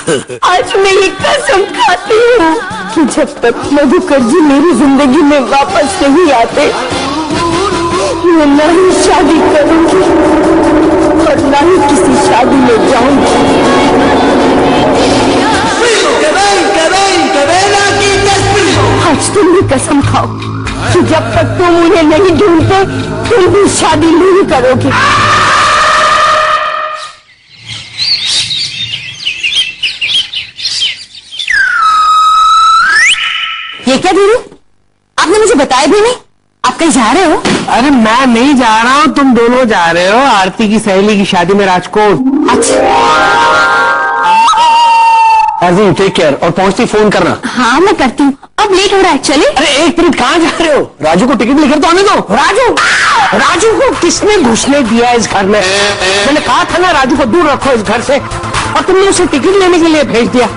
आज मैं ये कसम खाती हूँ कि जब तक मधुकर जी मेरी जिंदगी में वापस नहीं आते, मैं न ही शादी करूंगी और न ही किसी शादी में जाऊंगी। आज तुम भी कसम खाओ कि जब तक तुम उन्हें नहीं ढूंढते तुम भी शादी नहीं करोगे। ये क्या दीदी, आपने मुझे बताया भी नहीं, आप कहीं जा रहे हो? अरे मैं नहीं जा रहा हूँ, तुम दोनों जा रहे हो आरती की सहेली की शादी में राजकोट। अच्छा अर्जुन टेक केयर और पहुंचती फोन करना। हाँ मैं करती हूँ, अब लेट हो रहा है। चले। अरे एक मिनट, कहाँ जा रहे हो? राजू को टिकट लेकर तो आने दो। राजू को किसने घुसने दिया इस घर में? मैंने कहा था ना राजू को दूर रखो इस घर से, और तुमने उसे टिकट लेने के लिए भेज दिया।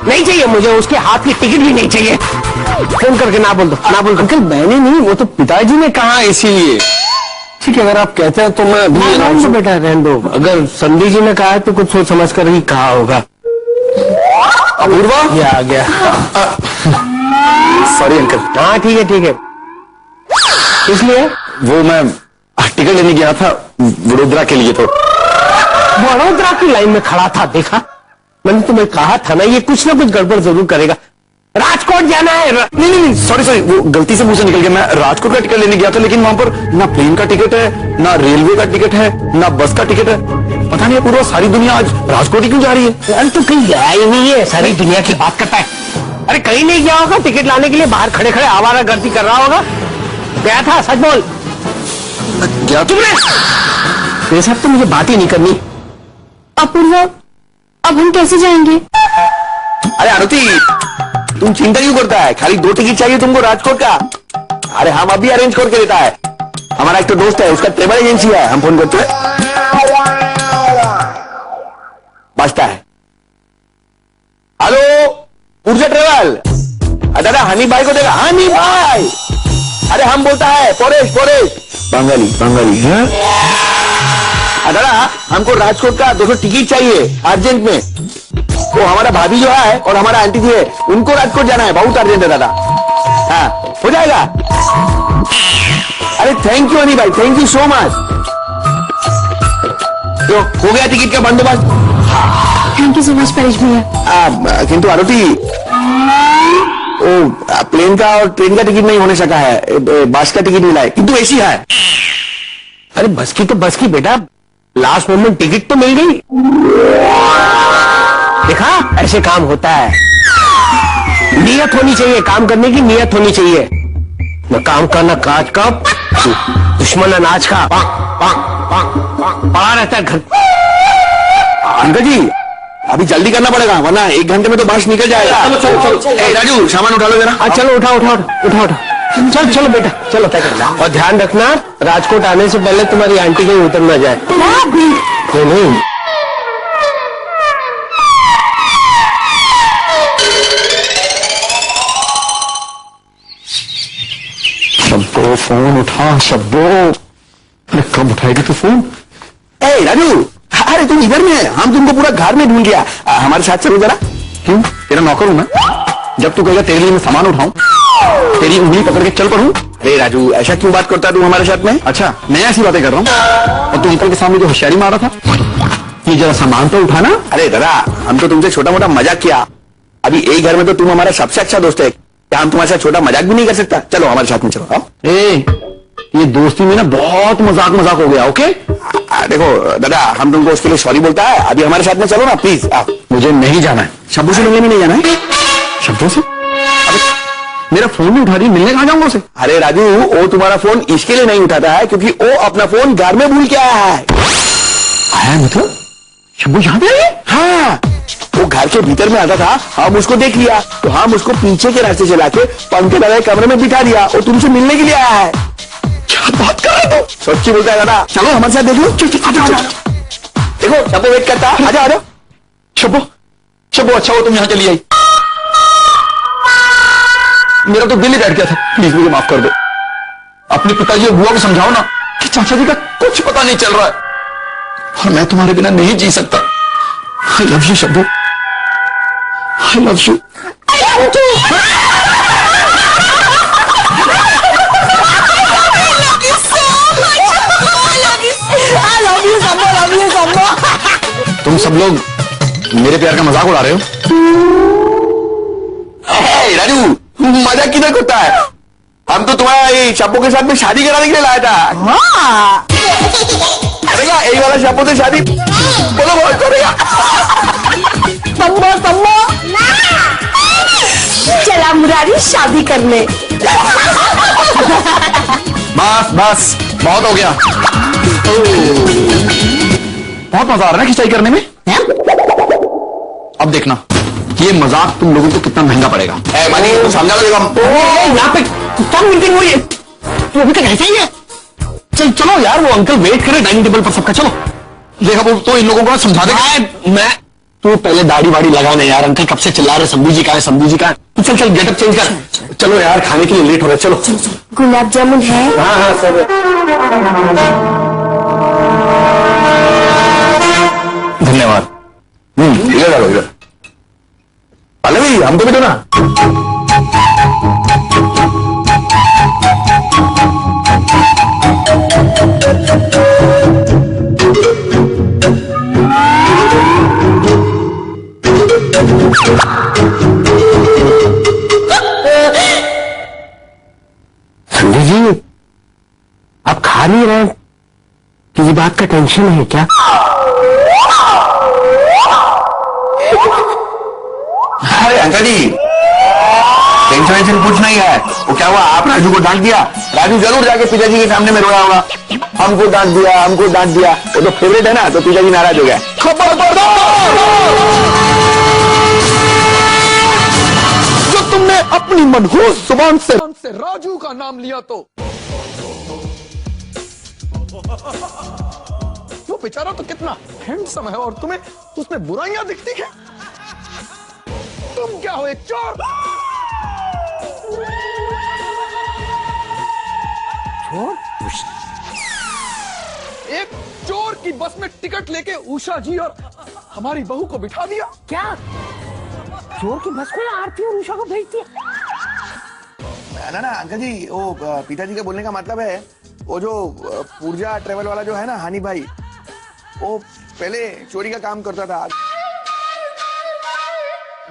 नहीं चाहिए मुझे, उसके हाथ की टिकट भी नहीं चाहिए। फोन करके ना बोल दो, ना बोल दो। अंकल मैंने नहीं, वो तो पिताजी ने कहा इसीलिए। ठीक है, अगर आप कहते हैं तो मैं भी बेटा रहने दो। अगर संदीप जी ने कहा है तो कुछ सोच समझ कर ही कहा होगा। अपूर्वा ये आ गया। Sorry uncle. हाँ ठीक है ठीक है। इसलिए वो मैं टिकट लेने गया था वडोदरा के लिए, तो वडोदरा की लाइन में खड़ा था, देखा मैंने तुम्हें कहा था ना ये कुछ ना कुछ गड़बड़ जरूर करेगा। राजकोट जाना है। नहीं सॉरी वो गलती से मुंह से निकल गया। मैं राजकोट का टिकट लेने गया था, लेकिन वहां पर ना प्लेन का टिकट है, ना रेलवे का टिकट है, ना बस का टिकट है। पता नहीं पूरा सारी दुनिया आज राजकोट ही क्यों जा रही है? अरे तू कहीं गया ही नहीं है, सारी दुनिया की बात करता है। अरे कहीं नहीं गया होगा, टिकट लाने के लिए बाहर खड़े खड़े आवारागर्दी कर रहा होगा। गया था, सच बोल। क्या तुमने? मेरे साथ तो मुझे बात ही नहीं करनी। अपूर्वा अब हम कैसे जाएंगे? अरे आरती तुम चिंता क्यों करता है? खाली 2 टिकट चाहिए तुमको राजकोट का। अरे हम अभी अरेंज करके देता है। हमारा एक तो दोस्त है, उसका ट्रेवल एजेंसी है, हम फोन करते हैं। बजता है। हेलो ऊर्जा ट्रेवल। दादा हनी भाई को देखा? हनी भाई, अरे हम बोलता है परेश बंगाली है। दादा हमको राजकोट का 200 टिकट चाहिए अर्जेंट में। वो हमारा भाभी जो है और हमारा आंटी जी है, उनको राजकोट जाना है, बहुत अर्जेंट है दादा। हाँ हो जाएगा। अरे थैंक यू हनी भाई, थैंक यू सो मच। तो हो गया टिकट का बंदोबस्त? Thank you so much Paresh भैया। किंतु आरती प्लेन का और ट्रेन का टिकट नहीं होने सका है, बस का टिकट मिला है, किंतु ऐसी है। अरे बस की तो बस की बेटा, लास्ट मोमेंट टिकट तो मिल गई। देखा ऐसे काम होता है। नियत होनी चाहिए, काम करने की नियत होनी चाहिए। न काम का न काज का, दुश्मन अनाज का। पड़ा रहता है घर। अंकल जी अभी जल्दी करना पड़ेगा, वरना 1 घंटे में तो बस निकल जाएगा। चलो राजू सामान उठा लो जरा। चलो उठा चलो बेटा चलो। और ध्यान रखना राजकोट आने से पहले तुम्हारी आंटी कहीं उतर ना जाए। नहीं सबको फोन उठा, सबको। कब उठाएगी तू फोन? राजू अरे तुम इधर में है, हम तुमको पूरा घर में ढूंढ लिया। हमारे साथ चलो जरा। क्यों? तेरा नौकर हूं मैं, जब तू कहेगा तेरे लिए मैं सामान उठाऊं, तेरी उंगली पकड़ के चल पड़ूं। अरे राजू ऐसा क्यों बात करता है तू हमारे साथ में? अच्छा मैं ऐसी बातें कर रहा हूँ, और तू अंकल के सामने जो होशियारी मारा था, ये जरा सामान तो उठाना। अरे दादा हम तो तुमसे छोटा मोटा मजाक किया। अभी एक घर में तो तुम हमारा सबसे अच्छा दोस्त है, क्या हम तुम्हारे साथ छोटा मजाक भी नहीं कर सकता? चलो हमारे साथ में चलो। ये दोस्ती में ना बहुत मजाक हो गया। ओके देखो दादा हम तुमको उसके लिए सॉरी बोलता है, अभी हमारे साथ में चलो ना प्लीज। मुझे नहीं जाना है, शब्बू से मिलने भी नहीं जाना है। शब्बू से? अरे मेरा फोन नहीं उठा रही, मिलने कहाँ जाऊंगा उसे? अरे राजू वो तुम्हारा फोन इसके लिए नहीं उठाता है क्योंकि वो अपना फोन घर में भूल के आया है। मतलब शब्बू यहाँ पे है? हाँ वो घर के भीतर में आता था, हम उसको देख लिया तो हम उसको पीछे के रास्ते से लाके पंखे लगाए कमरे में बिठा दिया, और तुमसे मिलने के लिए आया है। क्या बात कर रहे हो? सच्ची बोलता है दादा। चलो हमारे साथ देख लो। देखो शब्बू वेट करता है, आजा। शब्बू अच्छा हो तुम यहाँ चली आई, मेरा तो दिल ही बैठ गया था। प्लीज मुझे माफ कर दो। अपने पिताजी और बुआ को समझाओ ना कि चाचा जी का कुछ पता नहीं चल रहा है, और मैं तुम्हारे बिना नहीं जी सकता। I love you Shabbu. I love you. तुम सब लोग मेरे प्यार का मजाक उड़ा रहे हो? राजू, मजाक किधर होता है? हम तो तुम्हारा ये शब्बो के साथ में शादी कराने के लिए लाया था। करेगा यही वाला शब्बो से शादी? बोलो बहुत करेगा। चला मुरारी शादी करने। बस बस बहुत हो गया। बहुत मजा आ रहा है खिंचाई करने में। अब देखना ये मजाक तुम लोगों को कितना महंगा पड़ेगा। मानी तो समझा लो। यहाँ पे कौन मीटिंग हुई है? तो अभी तक ऐसा ही है। चलो यार, वो अंकल वेट करे डाइनिंग टेबल पर सबका। चलो देखा, वो तो इन लोगों को समझा देगा। मैं तू पहले दाढ़ी वाड़ी लगाने यार। अंकल कब से चिल्ला रहे शंभू जी का है, शंभू जी का है। तू चल गेटअप चेंज कर। चलो यार, खाने के लिए लेट हो रहा है। चलो गुलाब जामुन है? हाँ हाँ सर। धन्यवाद। इधर डालो, इधर। पल्लवी हमको भी दो ना। संजय जी, आप खा नहीं रहे, किसी बात का टेंशन है क्या? अरे अंकल जी, टेंशन कुछ नहीं है। वो क्या हुआ, आप राजू को डांट दिया। राजू जरूर जाके पिताजी के सामने में रोया होगा, हमको डांट दिया, हमको डांट दिया। वो तो फेवरेट है ना, तो पिताजी नाराज हो गया। खबरदार, जो तुमने अपनी मनहूस जुबान से राजू का नाम लिया तो वो बेचारा तो कितना हैंडसम है और तुम्हें उसमें बुराइयां दिखती है। तुम क्या हो, एक चोर? एक चोर की बस में टिकट लेके उषा जी और हमारी बहू को बिठा दिया। क्या चोर की बस में आरती और उषा को भेज दिया? ना ना अंकल जी, वो पिताजी के बोलने का मतलब है, वो जो पूर्जा ट्रेवल वाला जो है ना, हानि भाई, वो पहले चोरी का काम करता था।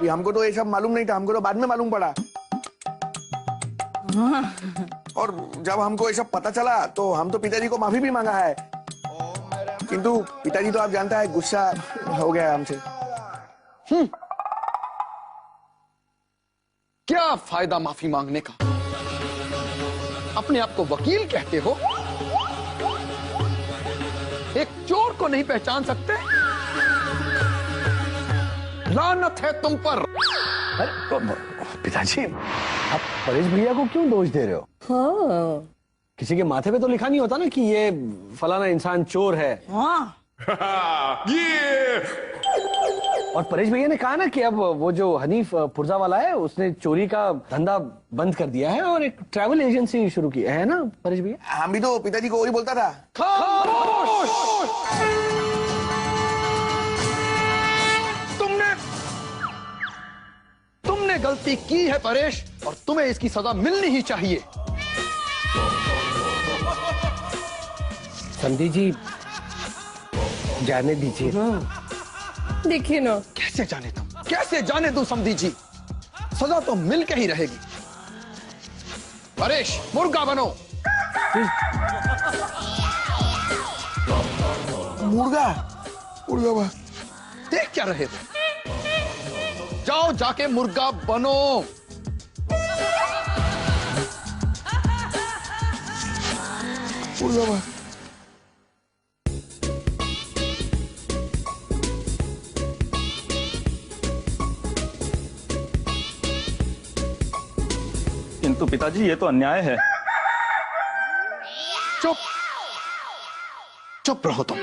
हमको तो ये सब मालूम नहीं था, हमको तो बाद में मालूम पड़ा। और जब हमको ये सब पता चला तो हम तो पिताजी को माफी भी मांगा है, किंतु पिताजी तो आप जानता है गुस्सा हो गया हमसे। क्या फायदा माफी मांगने का? अपने आप को वकील कहते हो, एक चोर को नहीं पहचान सकते? लानत है तुम पर। पिताजी, आप परेश भैया को क्यों दोष दे रहे हो? हाँ। किसी के माथे पे तो लिखा नहीं होता ना कि ये फलाना इंसान चोर है। हाँ। और परेश भैया ने कहा ना कि अब वो जो हनीफ पुर्जा वाला है, उसने चोरी का धंधा बंद कर दिया है और एक ट्रैवल एजेंसी शुरू की है ना परेश भैया? हम भी तो पिताजी को वही बोलता था। तुमने गलती की है परेश, और तुम्हें इसकी सजा मिलनी ही चाहिए। समझी जी, जाने दीजिए। देखिए ना, कैसे जाने तुम, कैसे जाने तू समझी जी, सजा तो मिल के ही रहेगी। परेश, मुर्गा बनो। मुर्गा? मुर्गा देख क्या रहे थे? जाओ जाके मुर्गा बनो। मुर्गा। किंतु पिताजी, ये तो अन्याय है। चुप चुप रहो तुम।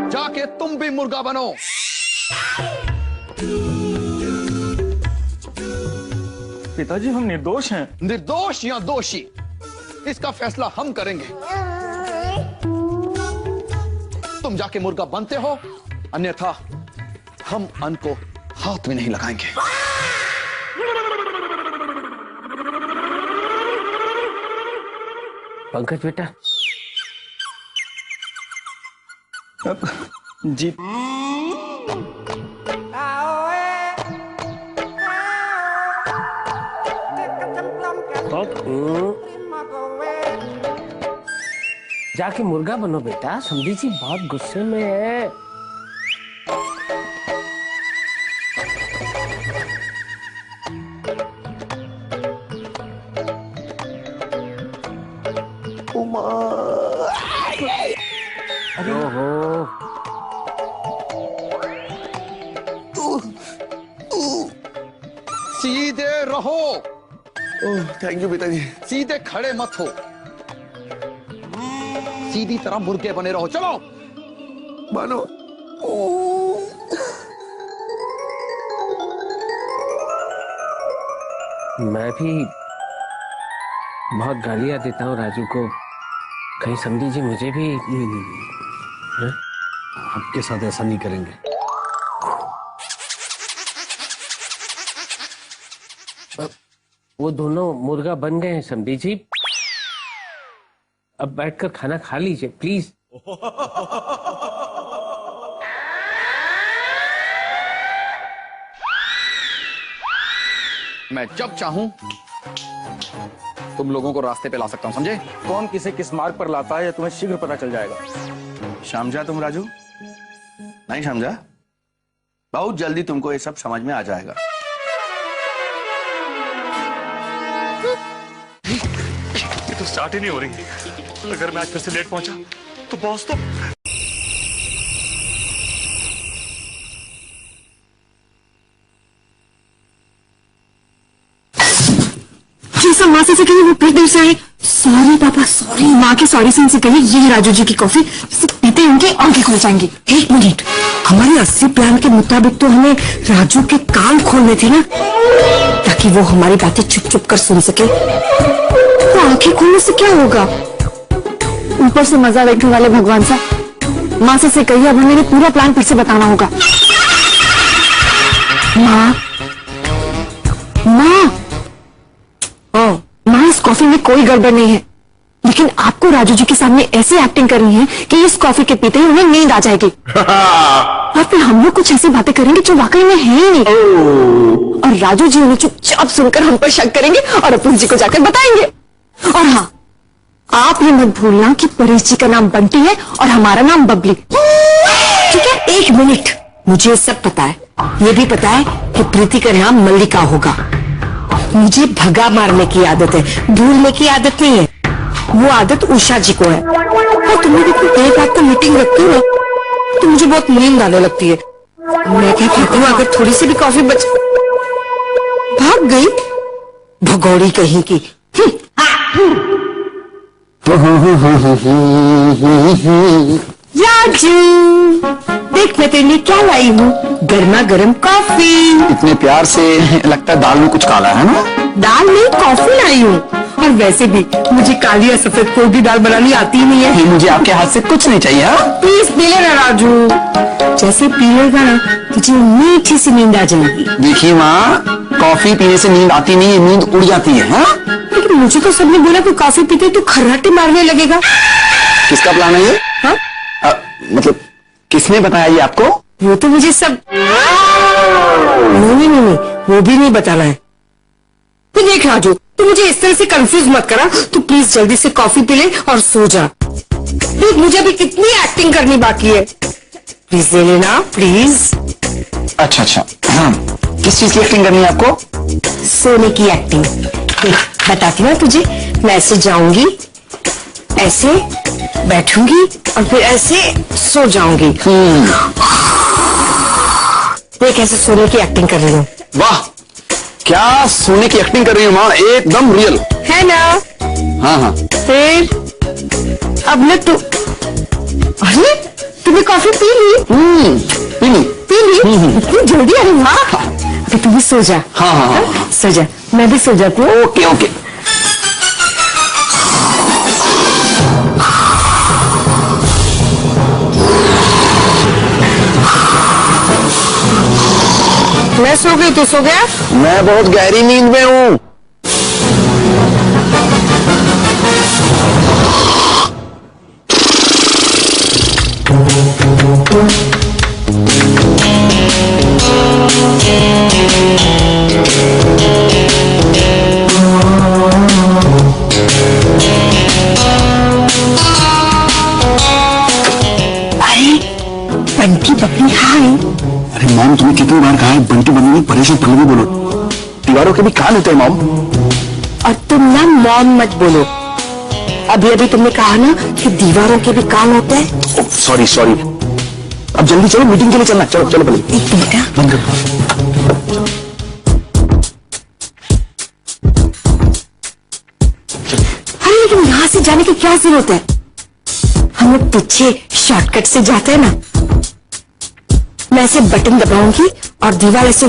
जाके तुम भी मुर्गा बनो। पिताजी, हम निर्दोष हैं। निर्दोष या दोषी, इसका फैसला हम करेंगे। तुम जाके मुर्गा बनते हो, अन्यथा हम अन को हाथ में नहीं लगाएंगे। पंकज बेटा, जी जाके मुर्गा बनो बेटा, समझी जी बहुत गुस्से में है। ओहो, सीधे रहो। ओह थैंक यू पिताजी। सीधे खड़े मत हो, सीधी तरह मुर्गे बने रहो। चलो मानो। मैं भी बहुत गालियां देता हूँ राजू को, कहीं समझी जी मुझे भी। आपके साथ ऐसा नहीं करेंगे। वो दोनों मुर्गा बन गए हैं समझी जी, अब बैठकर खाना खा लीजिए प्लीज। मैं जब चाहूं तुम लोगों को रास्ते पे ला सकता हूं, समझे? कौन किसे किस मार्ग पर लाता है, ये तुम्हें शीघ्र पता चल जाएगा। समझा तुम राजू? नहीं समझा? बहुत जल्दी तुमको ये सब समझ में आ जाएगा। ये तो स्टार्ट ही नहीं हो रही। अगर मैं आज फिर से लेट पहुंचा तो बॉस तो सब माँ से कहिए वो फिर देर से आए। सॉरी पापा सॉरी। माँ के सॉरी से इनसे कहिए ये है राजू जी की कॉफी, जिसे पीते उनके आंखें खुल जाएंगी। एक मिनट, हमारे 80 प्लान के मुताबिक तो हमें राजू के कान खोलने थे ना, ताकि वो हमारी बातें चुप चुप कर सुन सके। तो आंखें खोलने से क्या होगा? ऊपर से मजा देखने वाले भगवान साहब, माँ से कहिए अब हमें पूरा प्लान फिर से बताना होगा। माँ माँ माँ, इस कॉफी में कोई गड़बड़ नहीं है, लेकिन आपको राजू जी के सामने ऐसी एक्टिंग करनी है कि इस कॉफी के पीते ही उन्हें नींद आ जाएगी। और फिर हम लोग कुछ ऐसी बातें करेंगे जो वाकई में है ही नहीं, और राजू जी उन्हें चुपचाप सुनकर हम पर शक करेंगे और अपुन जी को जाकर बताएंगे। और हाँ, आप ये मत भूलना कि परेश जी का नाम बंटी है और हमारा नाम बबली, ठीक है? एक मिनट, मुझे सब पता है, ये भी पता है कि प्रीति का नाम मल्लिका होगा। मुझे भगा मारने की आदत है, भूलने की आदत नहीं है। वो आदत उषा जी को है। और तुम लोग एक बात का मीटिंग रखती हो तो मुझे बहुत नींद आने लगती है। मैं क्या कहती हूँ, अगर थोड़ी सी भी कॉफी बच भाग गई भगौड़ी कहीं की। राजू देख, मैं तेरे लिए क्या लाई हूँ, गर्मा गर्म कॉफी। इतने प्यार से लगता है दाल में कुछ काला है ना? दाल नहीं, कॉफी लाई हूँ। और वैसे भी मुझे काली या सफेद कोई भी दाल बनानी आती ही नहीं है। मुझे आपके हाथ से कुछ नहीं चाहिए। प्लीज पी लेना राजू, जैसे पी लेगा ना तुझे मीठी सी नींद आ जाएगी। देखिए माँ, कॉफी पीने से नींद आती नहीं है, नींद उड़ जाती है। हाँ? लेकिन मुझे तो सबने बोला कि कॉफी पीते तो खर्राटे मारने लगेगा। किसका प्लान है ये? हाँ? मतलब किसने बताया ये आपको? वो तो मुझे सब नहीं, वो भी नहीं बताना है। तो देख राजू, तू मुझे इस तरह से कंफ्यूज मत करा, तू प्लीज जल्दी से कॉफी पी ले और सो जा। देख, मुझे अभी कितनी एक्टिंग करनी बाकी है, प्लीज ले लेना प्लीज। अच्छा हाँ, किस चीज की एक्टिंग करनी है आपको? सोने की एक्टिंग। देख बताती हूँ तुझे, मैं ऐसे जाऊंगी, ऐसे बैठूंगी और फिर ऐसे सो जाऊंगी। देख ऐसे सोने की एक्टिंग कर रही हूँ। वाह, क्या सोने की एक्टिंग कर रही हूँ माँ, एकदम रियल है ना? हाँ। फिर अब न तू, अरे तूने कॉफी पी ली? पी ली? इतनी जल्दी? अरे वाह, अभी तू भी सो जा। हाँ। सो जा, मैं भी सो जाती हूँ। ओके। मैं सो गई, तू सो गया? मैं बहुत गहरी नींद में हूँ। बंटी बबली हाय। अरे मॉम, तुम्हें कितनी बार कहा है बंटी बबली परेशान पल्लवी बोलो। दीवारों के भी कान होते हैं मॉम। और तुम ना मॉम मत बोलो। अभी अभी तुमने कहा ना कि दीवारों के भी कान होते हैं। Sorry sorry. अब जल्दी चलो, मीटिंग के लिए चलना। चलो चलो पल्लवी। एक मिनट। बंद करो। अरे लेकिन यहाँ से जाने की क्या जरूरत है? हम लोग पीछे शॉर्टकट से जाते हैं ना। मैं ऐसे बटन दबाऊंगी और दीवार ऐसे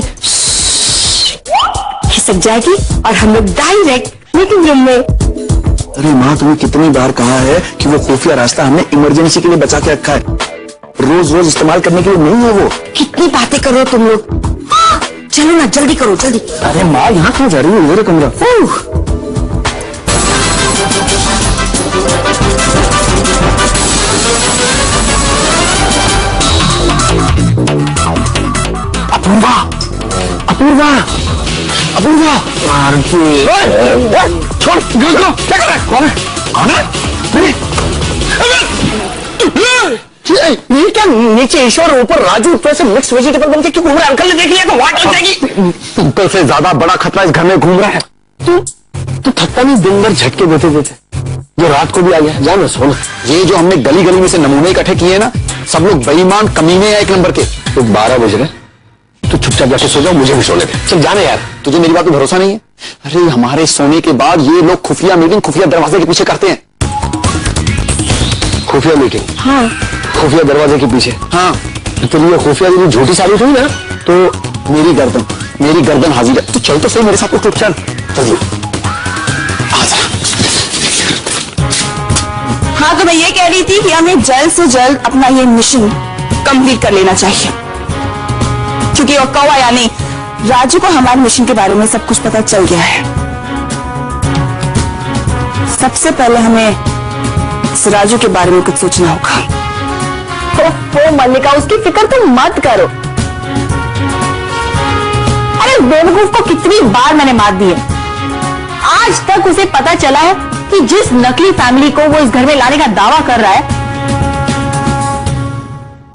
खिसक जाएगी और हम लोग डायरेक्ट मीटिंग रूम में। अरे माँ, तुम्हें कितनी बार कहा है कि वो खुफिया रास्ता हमने इमरजेंसी के लिए बचा के रखा है, रोज रोज इस्तेमाल करने के लिए नहीं है वो। कितनी बातें करो तुम लोग। चलो ना, जल्दी करो जल्दी। अरे माँ, यहाँ क्यों जा रही है? इधर कमरा। अपूर्वा, अपूर्वा, अपूर्वा। छोड़, क्या कर रहा है? कौन है? कौन है? ये क्या नीचे ईश्वर ऊपर राजू से मिक्स वेजिटेबल बनके क्यों घूम रहा है? अंकल ने देख लिया तो वाट लग जाएगी। तुमको से ज्यादा बड़ा खतरा इस घर में घूम रहा है। तू थकता नहीं दिन भर झटके देते देते? जो रात को भी आ गया। जा ना सोना। ये जो हमने गली गली में से नमूने इकट्ठे किए ना, सब लोग बेईमान कमीने हैं एक नंबर के। तो 12 बज रहे, तू चुपचाप जाके सो जाओ, मुझे भी सो लेते। चल जाने यार, तुझे मेरी बात पे भरोसा नहीं है? अरे हमारे सोने के बाद ये लोग खुफिया मीटिंग खुफिया दरवाजे के पीछे करते हैं। खुफिया मीटिंग? हाँ, खुफिया दरवाजे के पीछे। हाँ, तो ये खुफिया यदि झूठी साबित हुई ना तो मेरी गर्दन हाजिर है। तो चल तो सही मेरे साथ। तो चल चलिए। हाँ, तो मैं ये कह रही थी कि हमें जल्द से जल्द अपना ये मिशन कंप्लीट कर लेना चाहिए, क्योंकि वो कौवा यानी राजू को हमारे मिशन के बारे में सब कुछ पता चल गया है। सबसे पहले हमें इस राजू के बारे में कुछ सोचना होगा। तो मल्लिका, उसकी फिक्र तुम मत करो। अरे बेवकूफ को कितनी बार मैंने मार दी है। आज तक उसे पता चला है कि जिस नकली फैमिली को वो इस घर में लाने का दावा कर रहा है,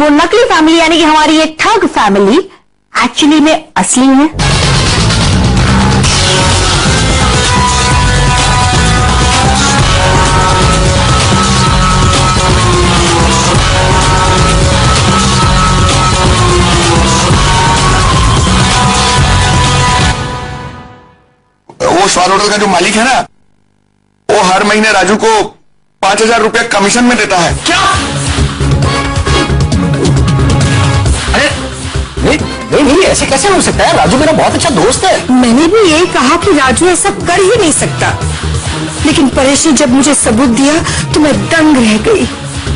वो नकली फैमिली यानी कि हमारी ये ठग फैमिली एक्चुअली में असली है। वो स्वाद होटल का जो मालिक है ना, वो हर महीने राजू को 5,000 रुपया कमीशन में देता है। क्या? अरे नहीं, ऐसे कैसे हो सकता है? राजू मेरा बहुत अच्छा दोस्त है। मैंने भी यही कहा कि राजू ऐसा कर ही नहीं सकता, लेकिन परेश ने जब मुझे सबूत दिया तो मैं दंग रह गई।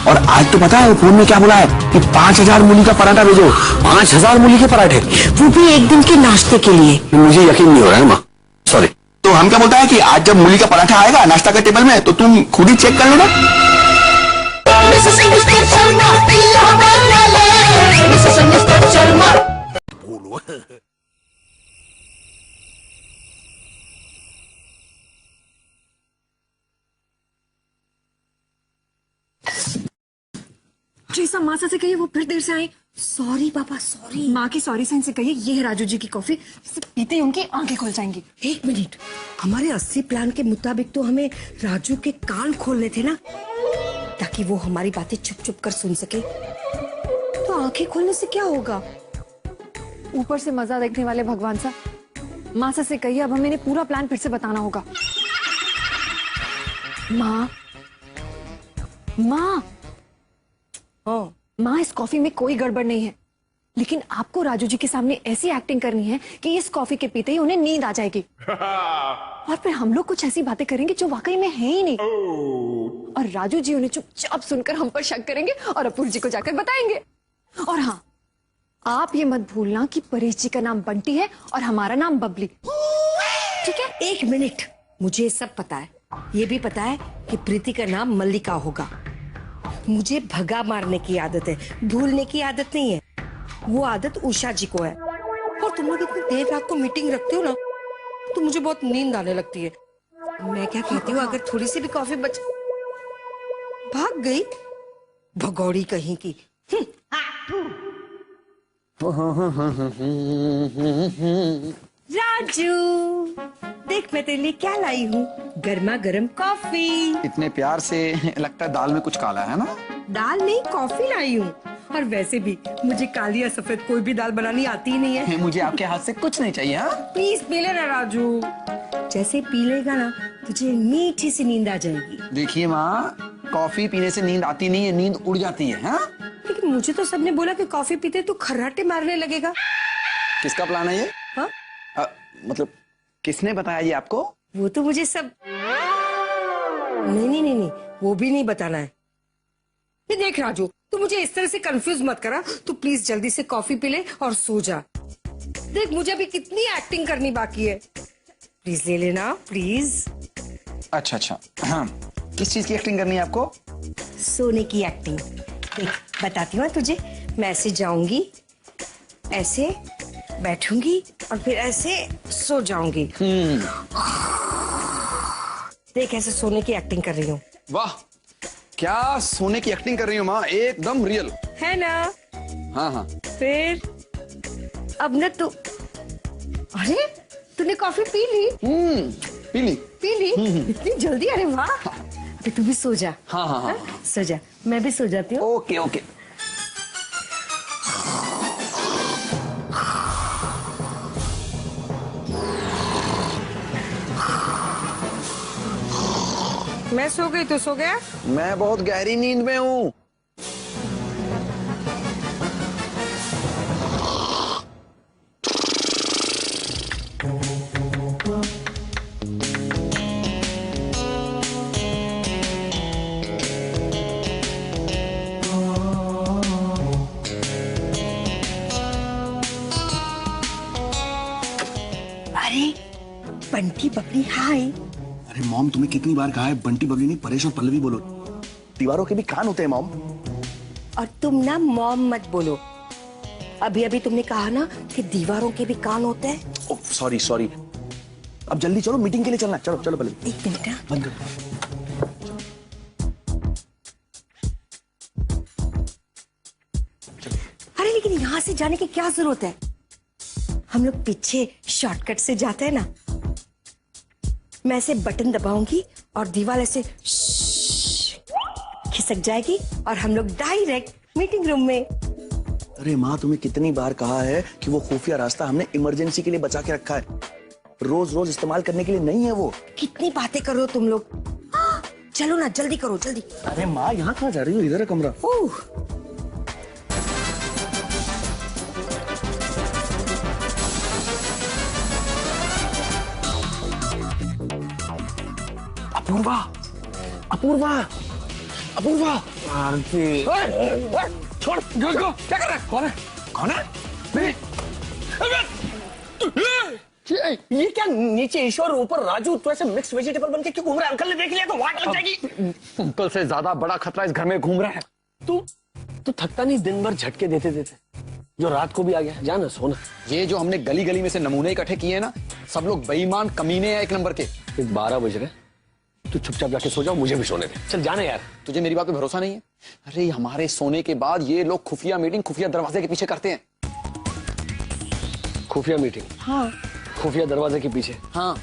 और आज तो पता है फोन में क्या बोला है कि 5,000 मूली का पराठा भेजो। 5,000 मूली के पराठे, वो भी एक दिन के नाश्ते के लिए। मुझे यकीन नहीं हो रहा है माँ, सॉरी। तो हम क्या बोलता है कि आज जब मूली का पराठा आएगा नाश्ता का टेबल में, तो तुम खुद ही चेक कर लेना। ट्रीसा, माँ से कहिए वो फिर देर से आए। सॉरी पापा, सॉरी। माँ की सॉरी साइन से कहिए ये है राजू जी की कॉफी, इसे पीते ही उनकी आंखें खुल जाएंगी। एक मिनट, हमारे 80 प्लान के मुताबिक तो हमें राजू के कान खोलने थे ना, ताकि वो हमारी बातें चुप चुप कर सुन सके। तो आंखें खोलने से क्या होगा? ऊपर से मजा देखने वाले भगवान सा। माँ से कहिए अब हमें इन्हें पूरा प्लान फिर से बताना होगा। माँ, माँ, इस कॉफी में कोई गड़बड़ नहीं है, लेकिन आपको राजू जी के सामने ऐसी एक्टिंग करनी है कि इस कॉफी के पीते ही उन्हें नींद आ जाएगी। और फिर हम लोग कुछ ऐसी बातें करेंगे जो वाकई में है ही नहीं। और राजू जी उन्हें चुपचाप सुनकर हम पर शक करेंगे और अपूर्व जी को जाकर बताएंगे। और हाँ, आप ये मत भूलना कि परेश जी का नाम बंटी है और हमारा नाम बबली। ठीक है? एक मिनट, मुझे सब पता है। ये भी पता है कि प्रीति का नाम मल्लिका होगा। मुझे भगा मारने की आदत है, भूलने की आदत नहीं है। वो आदत उषा जी को है। और तुम लोग इतनी देर रात को मीटिंग रखते हो ना, तो मुझे बहुत नींद आने लगती है। मैं क्या कहती हूँ, अगर थोड़ी सी भी कॉफी बच भाग गई भगौड़ी कहीं की। राजू, देख मैं तेरे लिए क्या लाई हूँ, गर्मा गर्म कॉफी। इतने प्यार से लगता है दाल में कुछ काला है ना? दाल नहीं, कॉफी लाई हूँ। और वैसे भी मुझे काली या सफेद कोई भी दाल बनानी आती ही नहीं है। मुझे आपके हाथ से कुछ नहीं चाहिए। हाँ प्लीज पी लेना राजू, जैसे पी लेगा ना तुझे मीठी सी नींद आ जाएगी। देखिए माँ, कॉफी पीने से नींद आती नहीं है, नींद उड़ जाती है। हाँ लेकिन मुझे तो सबने बोला कि कॉफी पीते तो खर्राटे मारने लगेगा। किसका प्लान है ये? हाँ? मतलब किसने बताया ये आपको? वो तो मुझे सब नहीं, वो भी नहीं बताना है। ये देख राजू, तू मुझे इस तरह से कंफ्यूज मत करा। तू प्लीज जल्दी से कॉफी पी ले और सो जा। देख मुझे अभी कितनी एक्टिंग करनी बाकी है। प्लीज ले लेना प्लीज। अच्छा हाँ, किस चीज की एक्टिंग करनी है आपको? सोने की एक्टिंग। देख बताती हूँ तुझे। मैं ऐसे जाऊंगी, ऐसे बैठूंगी और फिर ऐसे सो जाऊंगी। देख ऐसे सोने की एक्टिंग कर रही हूँ। वाह, क्या सोने की एक्टिंग कर रही हूँ माँ, एकदम रियल है ना? हाँ। फिर अब न तू, अरे तूने कॉफी पी ली? पी ली। इतनी जल्दी? अरे वाह। अभी तू भी सो जा। हाँ। सो जा, मैं भी सो जाती हूँ। ओके। मैं सो गई तो सो गया। मैं बहुत गहरी नींद में हूँ। अरे बंटी बबली हाय। अरे मॉम, तुम्हें कितनी बार कहा है बंटी बबली नहीं, परेश और पल्लवी बोलो। दीवारों के भी कान होते हैं मॉम। और तुम ना मॉम मत बोलो। अभी तुमने कहा ना कि दीवारों के भी कान होते हैं। Oh sorry. अब जल्दी चलो, मीटिंग के लिए चलना है। चलो पल्लवी। एक मिनट बंद करो। अरे लेकिन यहाँ से जाने की क्या जरूरत है? हम लोग पीछे शॉर्टकट से जाते हैं ना। मैं ऐसे बटन दबाऊंगी और दीवार ऐसे खिसक जाएगी और हम लोग डायरेक्ट मीटिंग रूम में। अरे माँ, तुम्हें कितनी बार कहा है कि वो खुफिया रास्ता हमने इमरजेंसी के लिए बचा के रखा है, रोज इस्तेमाल करने के लिए नहीं है वो। कितनी बातें कर रहे हो तुम लोग। चलो ना, जल्दी करो जल्दी। अरे माँ, यहाँ कहाँ जा रही हो? इधर है कमरा। अपूर्वा। छोड़, क्या कर रहा है? कौन है? ये क्या नीचे ईश्वर ऊपर राजू, तो ऐसे मिक्स वेजिटेबल बन के क्यों घूम रहा है? अंकल ने देख लिया तो वाट लग जाएगी। अंकल से ज्यादा बड़ा खतरा इस घर में घूम रहा है। तू थकता नहीं दिन भर झटके देते जो रात को भी आ गया? जाना सोना। ये जो हमने गली गली में से नमूने इकट्ठे किए हैं ना, सब लोग बेईमान कमीने हैं एक नंबर के। 12 बज रहे, तू चुपचाप जाके सो जाओ, मुझे भी सोने दे। चल जाने यार। तुझे मेरी बात पे भरोसा नहीं है? अरे हमारे सोने के बाद ये लोग खुफिया मीटिंग खुफिया दरवाजे के पीछे करते हैं। खुफिया मीटिंग? हाँ। खुफिया दरवाजे के पीछे? हाँ।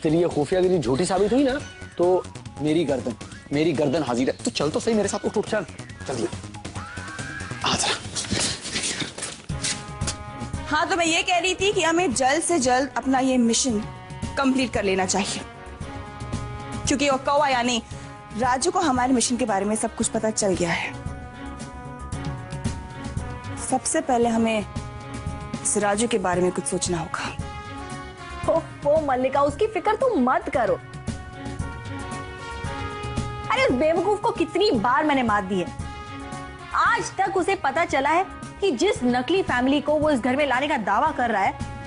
तेरी ये खुफियागिरी झूठी साबित हुई ना तो मेरी गर्दन हाजिर है। तू चल तो सही मेरे साथ। उठ चल जल्दी आ जरा। हाँ, तो मैं ये कह रही थी कि हमें जल्द से जल्द अपना ये मिशन कंप्लीट कर लेना चाहिए, क्योंकि वो कौवा यानी राजू को हमारे मिशन के बारे में सब कुछ पता चल गया है। सबसे पहले हमें इस राजू के बारे में कुछ सोचना होगा। ओ मल्लिका, उसकी फिक्र तुम मत करो। अरे उस बेवकूफ को कितनी बार मैंने मात दी है। आज तक उसे पता चला है कि जिस नकली फैमिली को वो इस घर में लाने का दावा कर रहा है,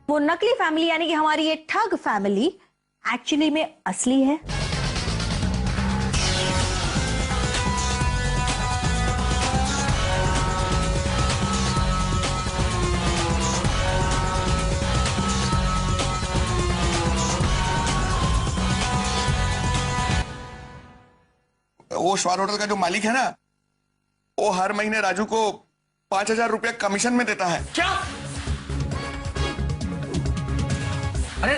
वो नकली फैमिली यानी कि हमारी ये ठग फैमिली एक्चुअली में असली है। वो स्वाद होटल का जो मालिक है ना, वो हर महीने राजू को 5,000 रुपया कमीशन में देता है। क्या? अरे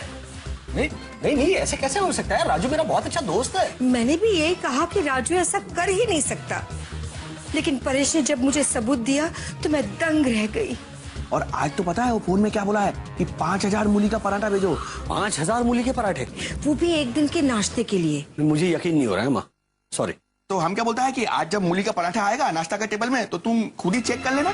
नहीं नहीं नहीं, ऐसे कैसे हो सकता है? राजू मेरा बहुत अच्छा दोस्त है। मैंने भी यही कहा कि राजू ऐसा कर ही नहीं सकता, लेकिन परेश ने जब मुझे सबूत दिया तो मैं दंग रह गई। और आज तो पता है वो फोन में क्या बोला है कि 5,000 मूली का पराठा भेजो। 5,000 मूली के पराठे? वो भी एक दिन के नाश्ते के लिए। मुझे यकीन नहीं हो रहा है माँ, सॉरी। तो हम क्या बोलता है कि आज जब मूली का पराठा आएगा नाश्ता के टेबल में, तो तुम खुद ही चेक कर लेना।